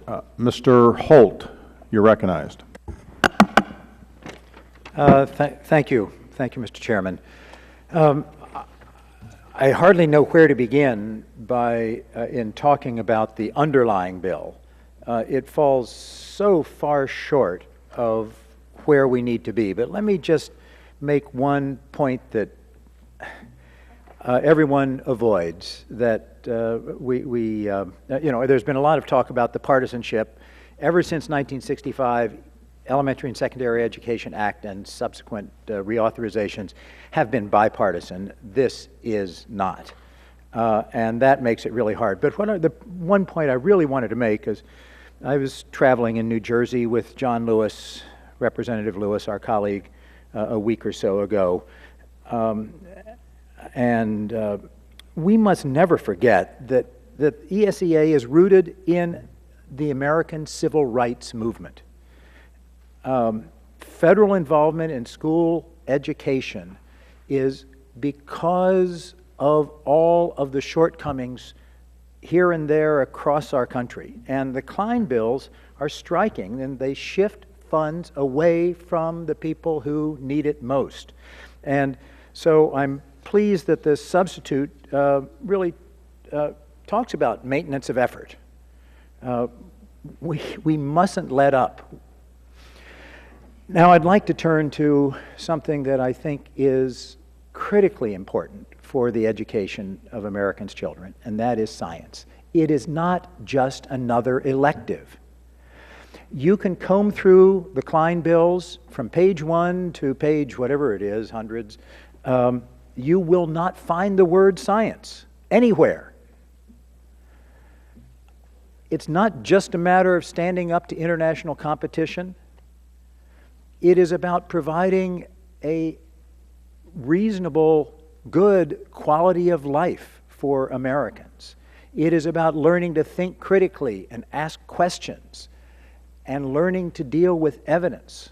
Mr. Holt, you're recognized. Thank you, Mr. Chairman. I hardly know where to begin in talking about the underlying bill. It falls so far short of where we need to be. But let me just make one point that everyone avoids, that there's been a lot of talk about the partisanship. Ever since 1965, Elementary and Secondary Education Act and subsequent reauthorizations have been bipartisan. This is not. And that makes it really hard. But the one point I really wanted to make is I was traveling in New Jersey with John Lewis, Representative Lewis, our colleague, a week or so ago. We must never forget that ESEA is rooted in the American civil rights movement. Federal involvement in school education is because of all of the shortcomings here and there across our country. And the Klein bills are striking, and they shift funds away from the people who need it most. And so I'm pleased that the substitute really talks about maintenance of effort. We mustn't let up. Now I'd like to turn to something that I think is critically important for the education of Americans' children, and that is science. It is not just another elective. You can comb through the Klein bills from page 1 to page whatever it is, hundreds. You will not find the word science anywhere. It's not just a matter of standing up to international competition. It is about providing a reasonable, good quality of life for Americans. It is about learning to think critically and ask questions and learning to deal with evidence.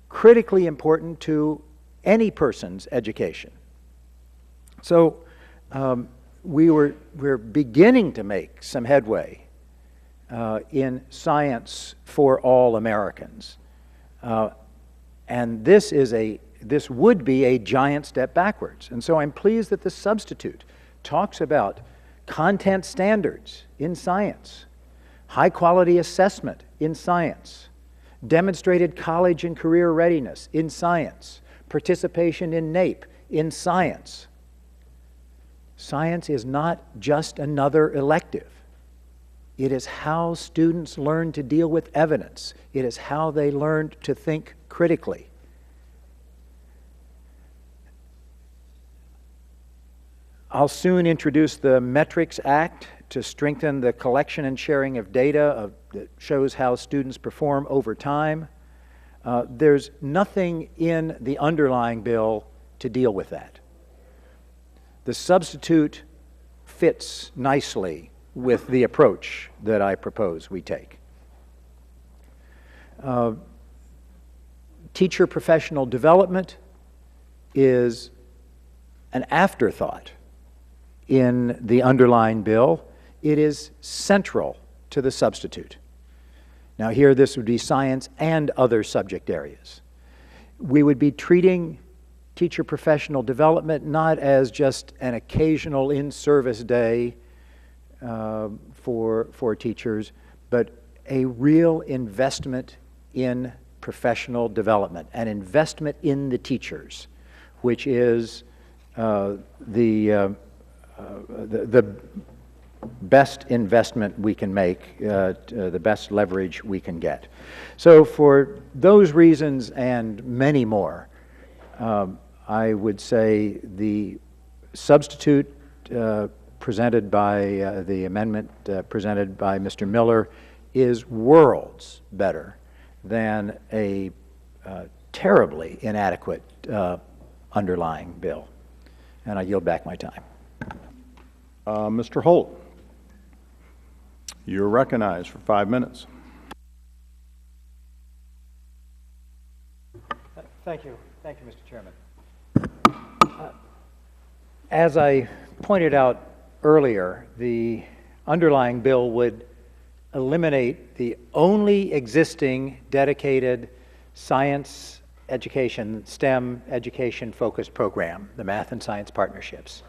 Critically important to any person's education. So we're beginning to make some headway in science for all Americans. And this would be a giant step backwards. And so I'm pleased that the substitute talks about content standards in science, high quality assessment in science, demonstrated college and career readiness in science, participation in NAEP in science. Science is not just another elective. It is how students learn to deal with evidence. It is how they learn to think critically. I'll soon introduce the Metrics Act to strengthen the collection and sharing of data that shows how students perform over time. There's nothing in the underlying bill to deal with that. The substitute fits nicely with the approach that I propose we take. Teacher professional development is an afterthought in the underlying bill. It is central to the substitute. Now here this would be science and other subject areas. We would be treating teacher professional development not as just an occasional in-service day for teachers, but a real investment in professional development, an investment in the teachers, which is the best investment we can make, the best leverage we can get. So for those reasons and many more, I would say the substitute presented by the amendment presented by Mr. Miller is worlds better than a terribly inadequate underlying bill. And I yield back my time. Mr. Holt, you're recognized for 5 minutes. Thank you, Mr. Chairman. As I pointed out earlier, the underlying bill would eliminate the only existing dedicated science education, STEM education-focused program, the Math and Science Partnerships.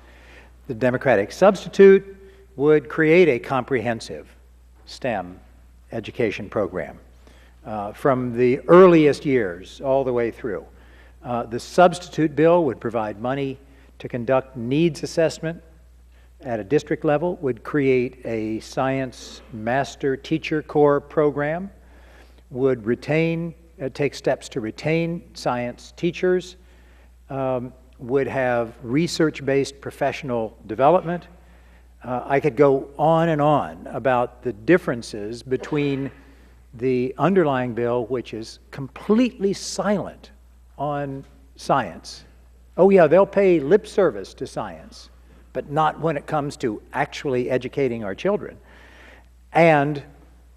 The Democratic substitute would create a comprehensive STEM education program from the earliest years all the way through. The substitute bill would provide money to conduct needs assessment at a district level, would create a science master teacher corps program, would take steps to retain science teachers, would have research-based professional development. I could go on and on about the differences between the underlying bill, which is completely silent on science. Oh yeah, they'll pay lip service to science, but not when it comes to actually educating our children. And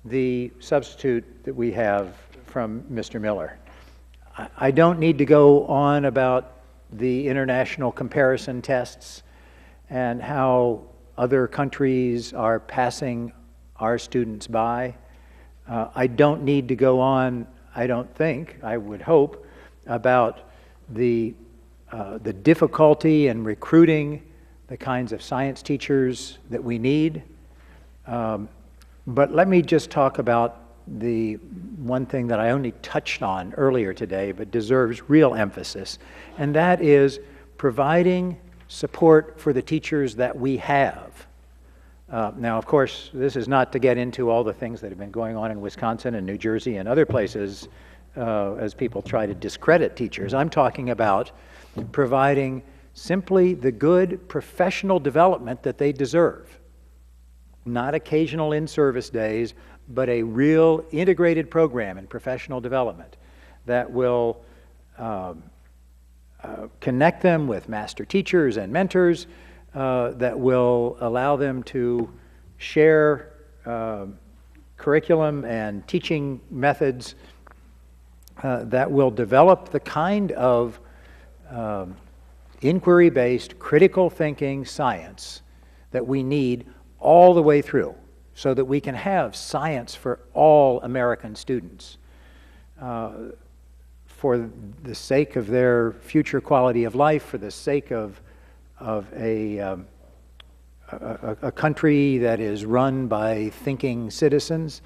the substitute that we have from Mr. Miller. I don't need to go on about the international comparison tests and how other countries are passing our students by. I don't need to go on, I don't think, I would hope, about the difficulty in recruiting the kinds of science teachers that we need. But let me just talk about the one thing that I only touched on earlier today but deserves real emphasis, and that is providing support for the teachers that we have. Now, of course, this is not to get into all the things that have been going on in Wisconsin and New Jersey and other places as people try to discredit teachers. I'm talking about providing simply the good professional development that they deserve. Not occasional in-service days, but a real integrated program in professional development that will connect them with master teachers and mentors, that will allow them to share curriculum and teaching methods, that will develop the kind of inquiry-based, critical thinking science that we need all the way through so that we can have science for all American students for the sake of their future quality of life, for the sake of a country that is run by thinking citizens,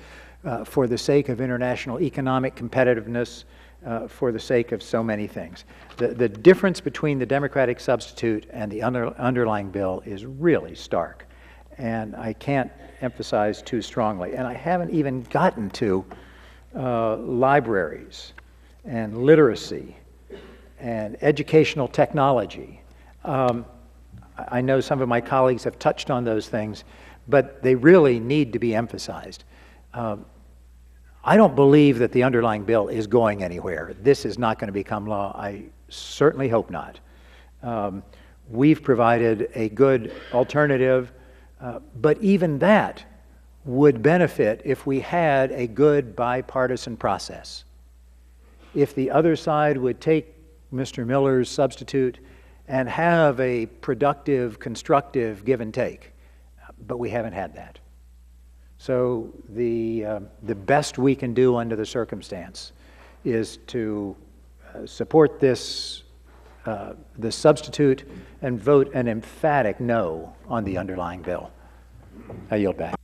for the sake of international economic competitiveness, for the sake of so many things. The difference between the Democratic substitute and the underlying bill is really stark, and I can't emphasize too strongly. And I haven't even gotten to libraries and literacy and educational technology. I know some of my colleagues have touched on those things, but they really need to be emphasized. I don't believe that the underlying bill is going anywhere. This is not going to become law. I certainly hope not. We've provided a good alternative, but even that would benefit if we had a good bipartisan process. If the other side would take Mr. Miller's substitute and have a productive, constructive give and take, but we haven't had that. So the best we can do under the circumstance is to support this substitute and vote an emphatic no on the underlying bill. I yield back.